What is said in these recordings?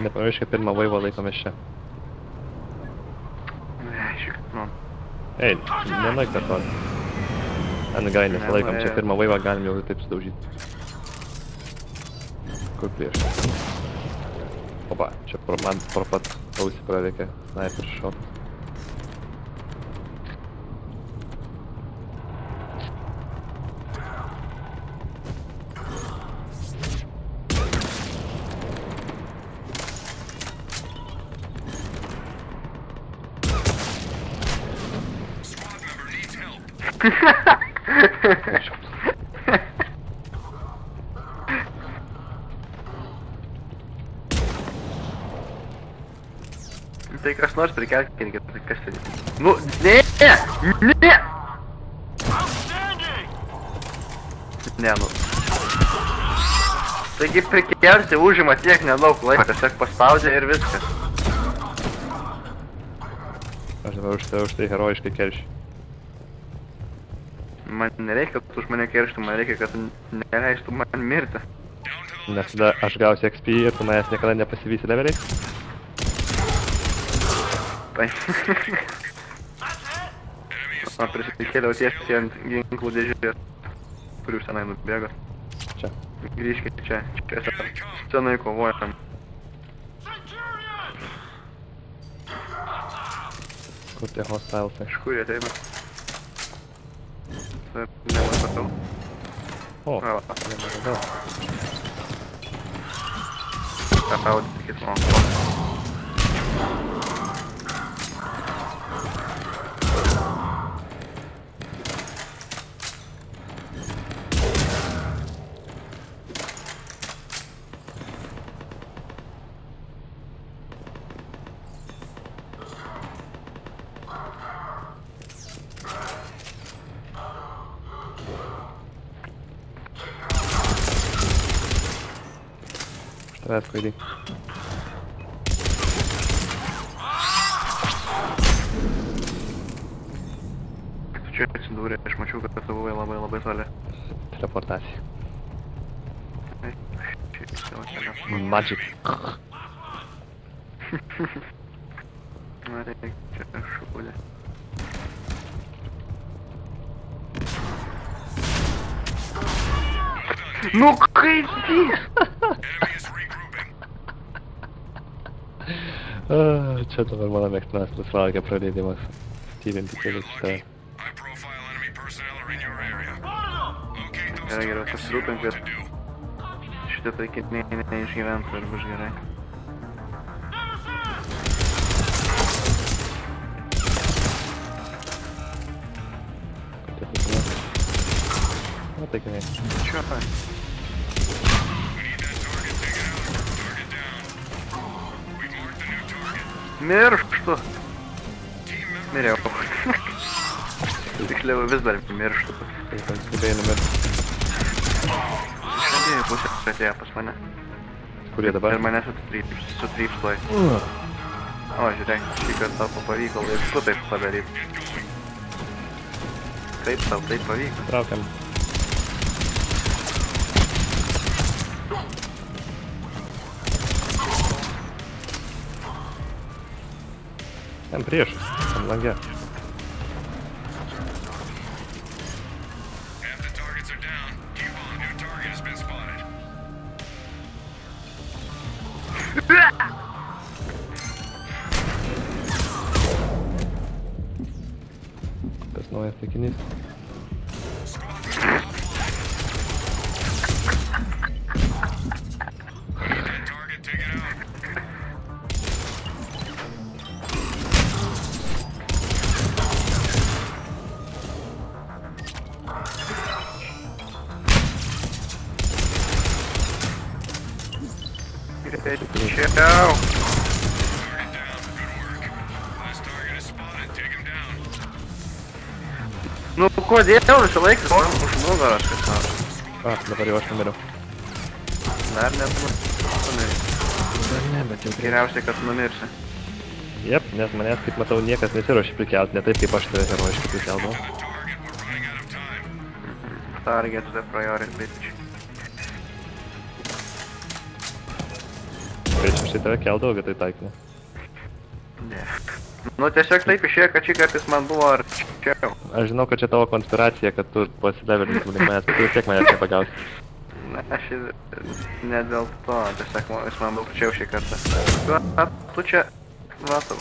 Nepamirškit, pirmą vaivą laikomės čia. Ei, nenuik per toli. Gai, nesilaikom, čia pirmą vaivą galim jau taip sudaužyti. Kur prieš? Opa, čia man pro pat ausį praveikė sniper shot. Tai kas nors prikelkite, tai kas tai... Nu, ne! Ne, nu. Taigi prikelti užima tiek nedaug laiko, tiesiog paspaudė ir viskas. Aš dabar už tai herojiškai keršiu. Man nereikia, kad už mane kerštų, man reikia, kad neleistų man mirti. Nes tada aš gausiu XP ir tu manęs niekada nepasivysi leveliais. Tai. Man prisikėliau tiesiai ant ginklų dėžės, kurių senai nubėgo. Čia. Grįžkite čia, senai kovojam. Kur tie hostiles? Iš kur jie ateina? Nematau. O, nematau. Papaudykit man. Tavęs klaidai. Tu čia atsidūrė, aš mačiau, kad tu buvai labai toli. Teleportacija. Magic. Magic. Na, reikia čia šūlė. Nu kaip jis? Čia dabar mano mėgstamas laisvalaikio praleidimas. Tyrinti kelius šitą. Geriau pasirūpink, kad šitie taikiniai neišgyventų ir bus gerai. Kokie taikiniai? Na, taikiniai. Čia. Mirštu. Miriau. Tiksliau vis dar mirštu. Tai ten skubėjai numirti. Šiandien pusė atėjo pas mane. Kur jie dabar? Ir mane sutryps tuoj. O, žiūrėk, šį kartą tau pavyko laiku taip padaryti. Kaip tau taip pavyko? Traukiam. Ten priešas, tam lange. Tas naujas taikinys. Ciao. Nu, kodėl visą laiką man už nugaros kas nors? Dabar jau aš numiriau. Dar net numirsi. Dar ne, bet jau Geriausiai, kad numirsi. Jep, nes manęs, kaip matau, niekas nesiruošia prikelt, ne taip, kaip aš tave herojiškai prikeldavau. Target the priority, bitch. Bet aš tai tave keldavau vietoj taikinio. Ne. Nu tiesiog taip išėjo, kad šį kartą jis man buvo arčiau. Aš žinau, kad čia tavo konspiracija, kad tu pasilevelintum link manęs, bet tu vis tiek manęs nepagausi. Na, aš ne dėl to, tiesiog jis man buvo arčiau šį kartą. Tu čia matau.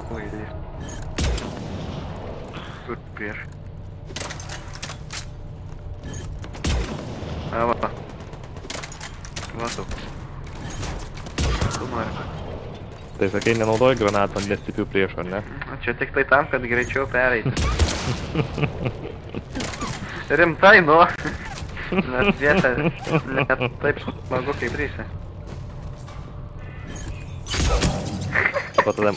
Klaidys. Kur prieš? Va. Matau. Tu nori. Tai sakai, nenaudoji granatų ant nestiprių priešų, ar ne? Čia tik tai tam, kad greičiau pereiti. Rimtai, nu. Nes vieta net taip smagu kaip rysi. O tada...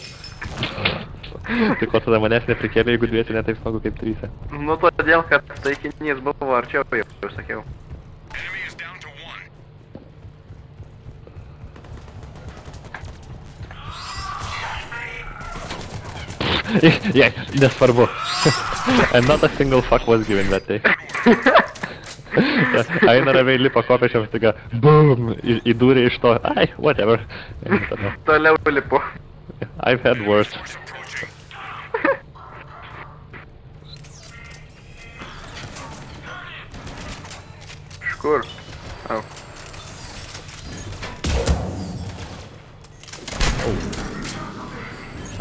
Tai ko tada manęs neprikėlė, jeigu dviesi ne taip smagu kaip tryse? Nu todėl, kad taikinys buvo arčiau, jau sakiau. Jei, nesvarbu. And not a single fuck was given that day. Aina ramiai lipa kopėčiam, staiga, boom, įdūrė iš to, ai, whatever. Toliau lipu. I've had worse. Škur? Au.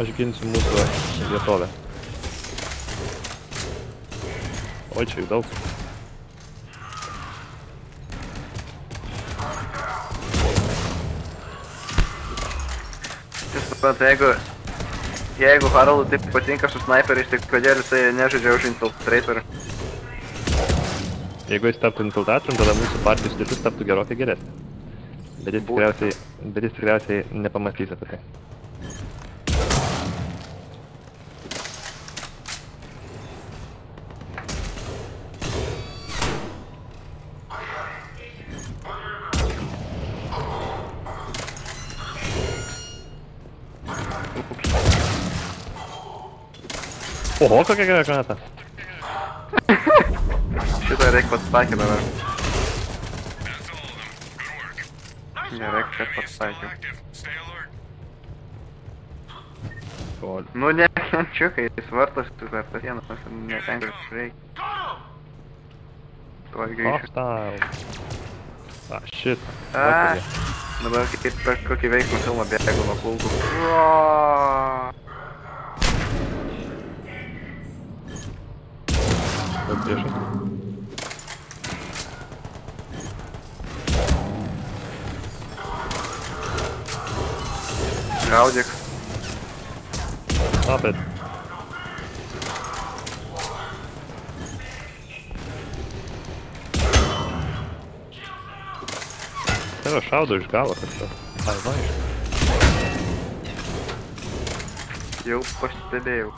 Aš ginsiu mūsų vietovę. Oi, čia jų daug. Suprantu, jeigu Haraldui taip patinka su snaiperiais, tai kodėl jisai nežaidžia už infiltratorių? Jeigu jis taptų infiltratorium, tada mūsų partijos sudėtis taptų gerokai geresnė. Bet jis tikriausiai nepamatys apie tai. Oho, kokia gera granata. Šitą reik patsakyt dabar. Nereik, kad patsakyt. Nu nekenčiu, kai jis vartosi per tas sienas, nekenčiu, reikia. Tuo grįšiu. Hostile. Ah, shit. Dabar kaip per kokį veiksmą filmą bėgu nuo kulkų. Daug priešai. Gaudyk. Stop it. Tave šaudo iš galo kažkas. Ai, va iš. Jau pastebėjau.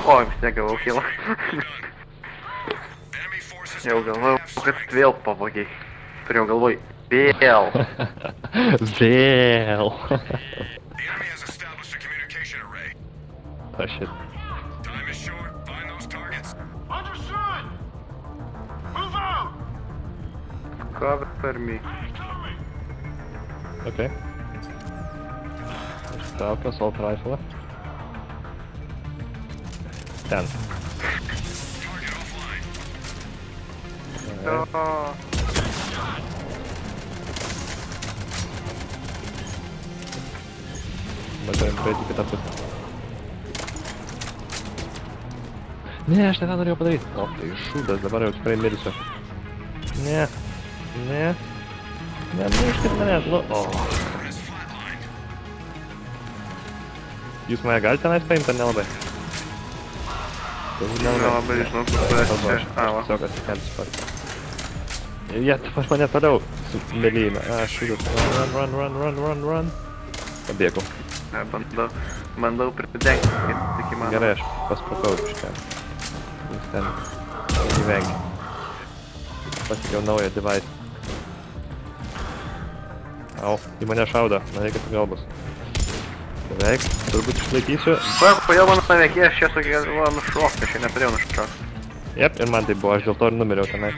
O, vis tiek gavau kilą. Jau galvojau, kad vėl pavogiai. Turėjau galvoj, vėl. Vėl. Oh shit. Cover me. Okay. Ištraukiu assault rifle. Ten. Bet turim praeiti kitą pusę. Ne, aš tą norėjau padaryti. O, tai šūdas, dabar jau tikrai mirsiu. Ne. Ne. Ne, neiškit manęs, nu. O. Jūs mane galite tenais paimti, ar nelabai? Nelabai žinau, kur tu esi čia. Va. Tiesiog atsikelsiu pats. Ir jie pas mane toliau su mėlyna. Šūdus. Run. Pabėgau. Bandau pridengti, kaip tik įmanoma. Gerai, aš paspakau iš ten. Jis ten gyvengia. Pasikiau naują device. Au, į mane šaudo, man reikia pagalbos. Beveik, turbūt išlaikysiu. Kodėl man nuveikė, aš čia sugebėjau nušokti, aš čia neturėjau nušokti. Jep, ir man tai buvo, aš dėl to ir numiriau tenai.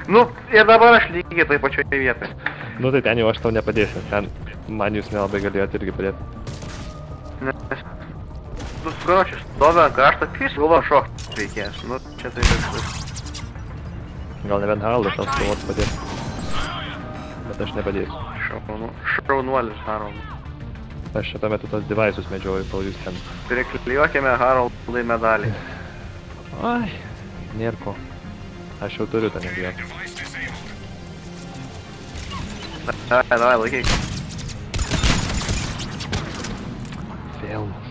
Nu, ir dabar aš lygiai taip pačioje vietoje. Nu tai ten jau aš tau nepadėsiu, ten man jūs nelabai galėjote irgi padėti. Nes... Nu, skročius, stovi ant krašto, kai galvo šokti reikės. Nu, čia tai viskas. Gal nebent Haraldas tau sugalvotų padėti. Bet aš nepadėsiu. Šaunuolis Haraldai. Aš čia tuo metu tos device'us medžioju, kol jūs ten. Priklijuokime Haraldai medalį. Ai, nėr ko. Aš jau turiu tą nebijoti. Davai, laikyk. Filmas.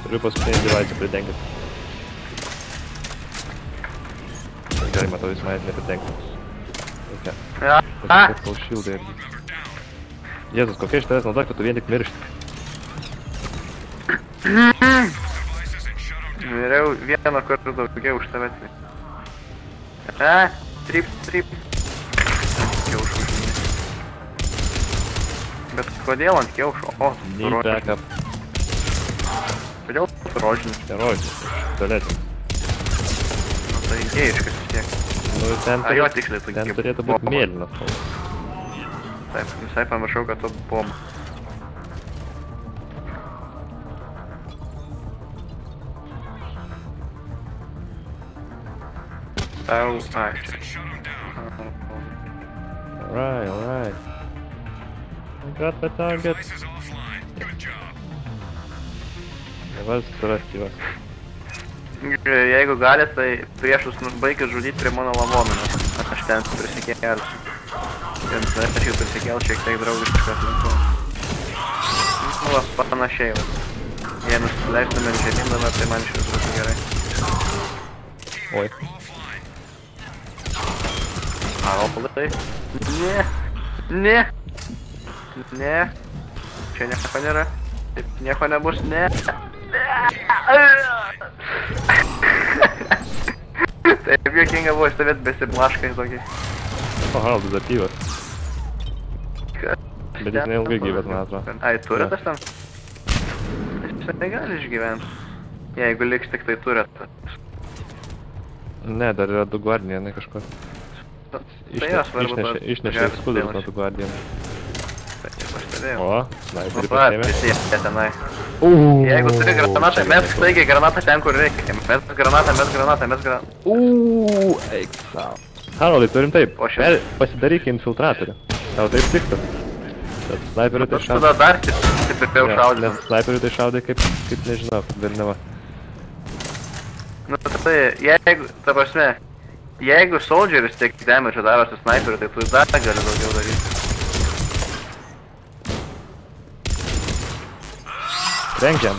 Turiu paskutinį device'ą pridengti. Gerai, matau, jis manęs nepridengti. Reikia. Pasipirkau šildą irgi. Jėzus, kokia iš tavęs nauda, kad tu vien tik miršti? Miriau vieną kartą daugiau už tavęs. Trip. Kiaušų žinai. Bet kodėl ant kiaušų? O, Need backup. Kodėl rožinis? Rožinis, tualetinis. Nu tai idėjiškas vis tiek. Nu, ten jo tiksliai tu ten turėtų būti mėlynas. Taip, visai pamiršau, kad tu bomba. Tau... Ai, čia. Alright. I got the target. Dabar surasti juos. Jeigu galit, tai priešus baikit žudyti prie mano lavominos. Aš ten prisikėlsiu. Aš jau prisikėlsiu šiek tiek draugiškas linku. Nu, va, panašiai, va. Jei nusileistumėm žemyn dabar, tai man šis būtų gerai. Oi. Haraldai? Ne. Čia nieko nėra. Taip, nieko nebus, ne. Taip juokinga buvo stovėt besiblaškai tokį. O, Haraldas dar gyvas. Bet jis neilgai gyvas, man atrodo. Ai, turetas ten? Jis negali išgyventi. Jeigu liks tik tai turetas. Ne, dar yra du guardianai kažkur. Išnešė ekskudus nuo tų guardianų. Tai čia pastebėjau. O, sniperį pasiėmė. Prisijė tenai. Jeigu turi granatą, mesk staigiai granatą ten, kur reikia. Mesk granatą. Eik sau. Haraldai, turim taip. Pasidaryk infiltratorių. Tau taip tiktas. Bet sniperiu tai šaudai. Tada dar stipriau šaudai. Nes sniperiu tai šaudai kaip nežinau, velniava. Nu tai, jeigu, ta prasme, jeigu soldieris tiek damage daro su sniperiu, tai tu dar gali daugiau daryti. Renkiam.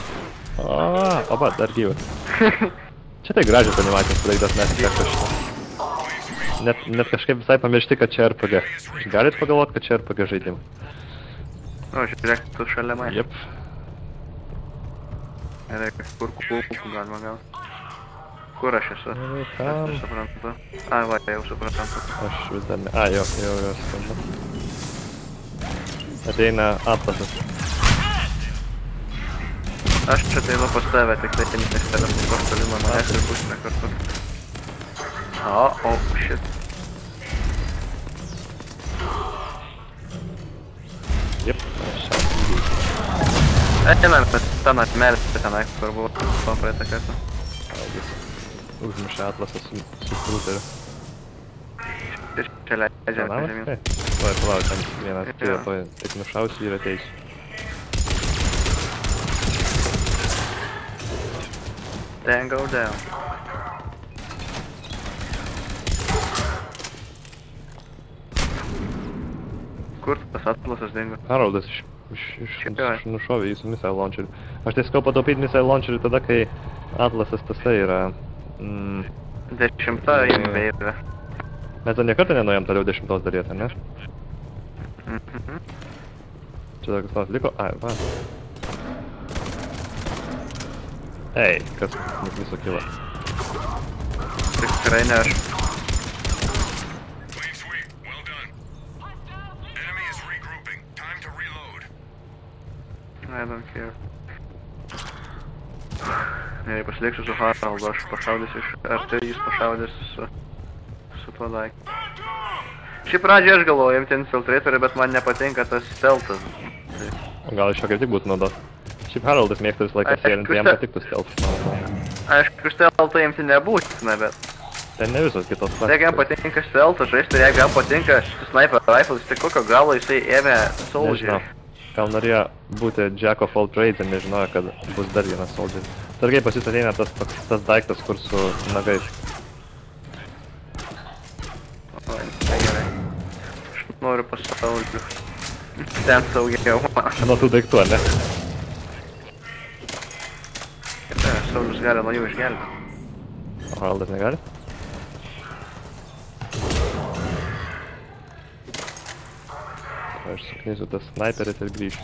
O, va, dar gyvas. Čia tai gražios animacijos padarytos mes kažką šitą. Net kažkaip visai pamiršti, kad čia RPG. Galit pagalvot, kad čia RPG žaidimas. O, žiūrėk, tu šalia man. Jep. Reikia, kur kulkų galima gauti. Kur aš esu? Tam. Aš suprantu. Ai, va, jau suprantu. Aš vis dar ne... jo, suprantu. Ateina atlasas. Aš čia tai pas tave, tik tai nes tave kažkur toli nuo manęs ir pusime kartu. Oh, shit. Jep, aš čia. Einam, bet ten atmelis tenai, kur buvo praeitą kartą. Užmušė atlasą su krūteriu. Ir čia leidžiame žemyn. Vai, palauk, ten vienas kyla, tik nušausiu ir ateisiu. Then go down. Kur tas atlasas dingo? Haroldas nušovė jį su missile launcheriu. Aš tiesiog pataupyti missile launcherį tada, kai atlasas tasai yra... 10 įmveikia. Mes dar niekartą nenuėjom toliau 10 darėti, ne? Čia dar kas nors liko? Ai, va. Ei, kas viso kilo? Tikrai ne aš. I don't care. Jei pasiliksiu su Haroldu, aš pašaudysiu iš... Ar tai jis pašaudys su tuo daiktu. Šį pradžią aš galvoju imti infiltratorių, bet man nepatinka tas stealthas. Gal iš jo kaip tik būtų naudos. Šiaip Haroldas mėgsta visą laiką sėlinti, jam patiktų stealthas. Aišku, stealthą imti nebūtina, bet... Ten ne visos kitos klasės. Jeigu jam patinka stealthas žaisti, ir jeigu jam patinka sniper rifles, tai kokio galo jisai ėmė soldier. Gal norėjo būti Jack of all trades ir nežinojo, kad bus dar vienas soldier. Sargiai pas jis ateina tas daiktas, kur su nagais. Oi, tai gerai. Aš noriu pasauliu. Ten saugiau. Nuo tų daiktų, ne? Saulius gali nuo jų išgelbėti. O Haroldas negali? Aš suknysiu tas sniperis ir grįšiu.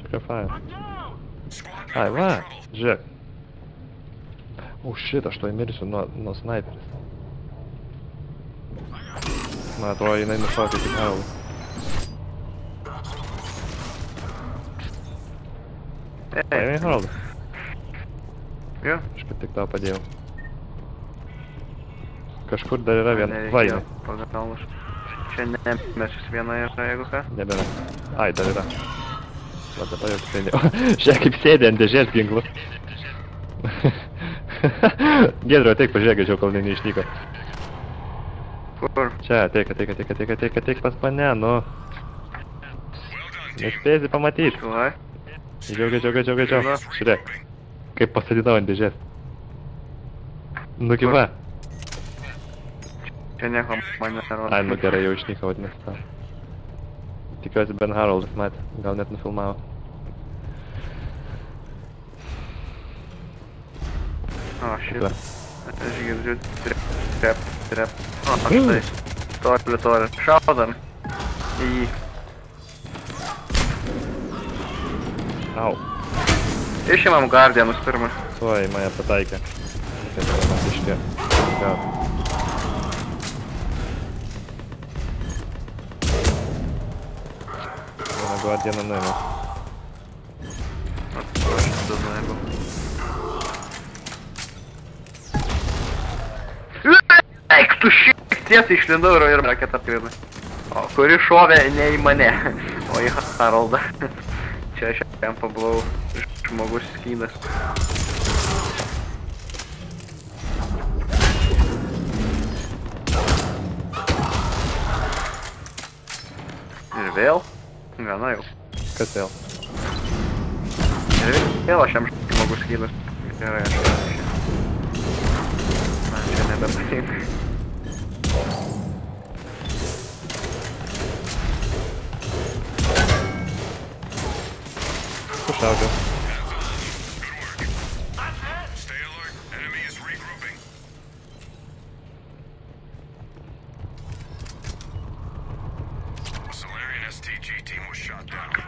Čia fire. Ai, va, žiūrėk. Shit, aš to įmirsiu nuo sniperis. Man atrodo, jinai nušaukė tik Haroldą. Paėmė Haroldą? Jo. Aš kaip tik tau padėjau. Kažkur dar yra viena. Vainai. Čia nemesius viena yra, jeigu ką? Nebėra. Ai, dar yra. Va, dabar jau tikrai ne. Žiūrėk, kaip sėdė ant dėžės ginklų. Giedriu, ateik pažiūrėk, greičiau, kol neišnyko. Kur? Čia, ateik pas mane, nu. Nespėsi pamatyti. Vai. Greičiau. Žiūrėk, kaip pasadinau ant dėžės. Nugi va. Čia nieko man nerodo. Ai, nu gerai, jau išnyko vadinasi tau. Tikiuosi Ben Haroldas matė, gal net nufilmavo. O, šit. Aš girdžiu trep. O, štai. Toli. Šaudam. Į jį. Au. Išimam Guardianus pirmą. Tuoj, mane pataikė. Kaip man iškė. Gal. Vieną Guardianą nuėmė. Aš du nuėmiau. Eik, tu šiek tiesiai išlindau ir raketą apkrino. O, kuri šovė ne į mane, o į Haroldą. Čia aš jam pabuvau žmogus skydas. Ir vėl? Gana jau. Kas vėl? Ir vėl aš jam žmogus skydas. Gerai, aš čia. Man čia nebepatinka. Pušaukiau.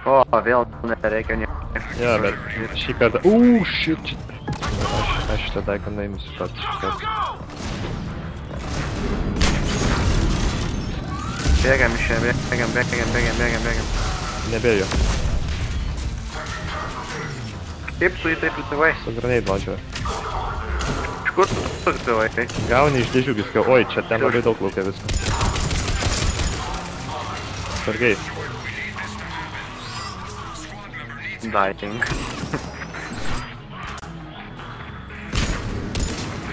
O, vėl nereikia nieko. Jo, bet šį kartą... Shit! Aš šitą daiką naimsiu šitą šį kartą. Bėgam iš čia, bėgam. Nebėjo. Kaip tu jį taip lietuvai? Su grenade launcherio. Iš kur tu lietuvai? Gauni iš dėžių viską. Oi, čia ten labai daug laukia visko. Sargiai. Dying.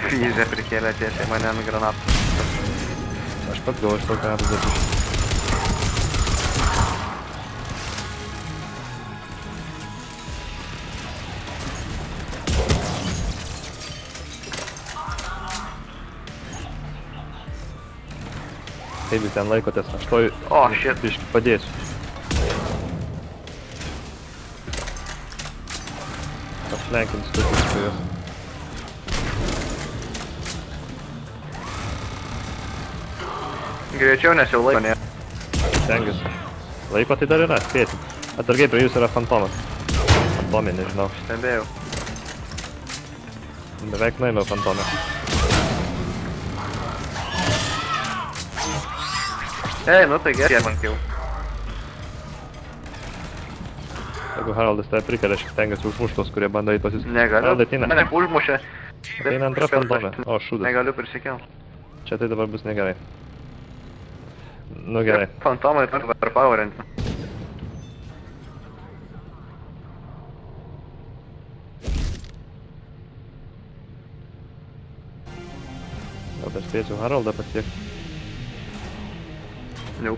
Fizė prikėlė tiesiai mane ant granatų. Aš pats gal iš to granatų darbišiu. Kaip jūs ten laikotės, aš toj O, shit. biškį padėsiu. Aplenkinsiu tokius su juos. Greičiau, nes jau laiko nėra. Stengiuosi. Laiko tai dar yra, spėsim. Atsargiai prie jūsų yra fantomas. Fantomė, nežinau. Stebėjau. Beveik nuėmiau fantomę. Ei, nu tai gerai, mankiau. Jeigu Haraldas tave prikelia, aš stengiuosi užmušti tos, kurie bando į pas jūs. Negaliu. Haraldai, ateina. Mane užmušė. Ateina antra fantomė. O, šūdas. Negaliu prisikelt. Čia tai dabar bus negerai. Nu gerai. Fantomai turi overpowerinti. Gal dar spėsiu Haraldą pasiekti. Jau.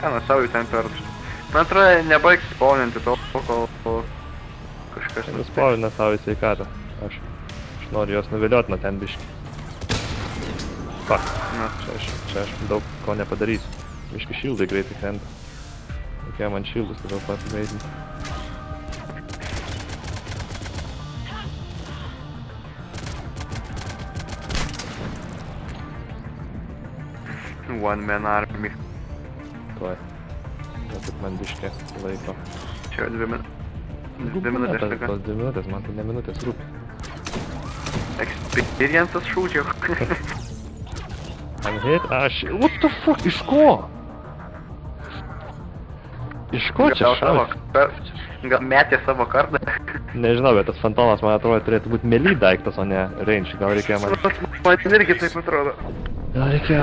Nu savo ten per... Man atrodo, nebaigs spawninti to, kol kažkas... Nuspavina savo į sveikatą. Aš noriu juos nuviliot nuo ten biškį. Fuck. Na. Čia aš daug ko nepadarysiu. Biškį šildai greitai krenta. Reikėjo man šildus todėl pasigreitinti. One man army. Tuoj. Galbūt man biškė laiko. Čia 2 minutės liko. Tos 2 minutės, man tai ne minutės rūpi. Experiences šūdžiau. I'm hit, what the fuck, iš ko? Iš ko čia šaus? Gal metė savo kardą? Nežinau, bet tas fantomas, man atrodo, turėtų būti melee daiktas, o ne range. Gal reikėjo man... Man irgi taip atrodo. Gal reikėjo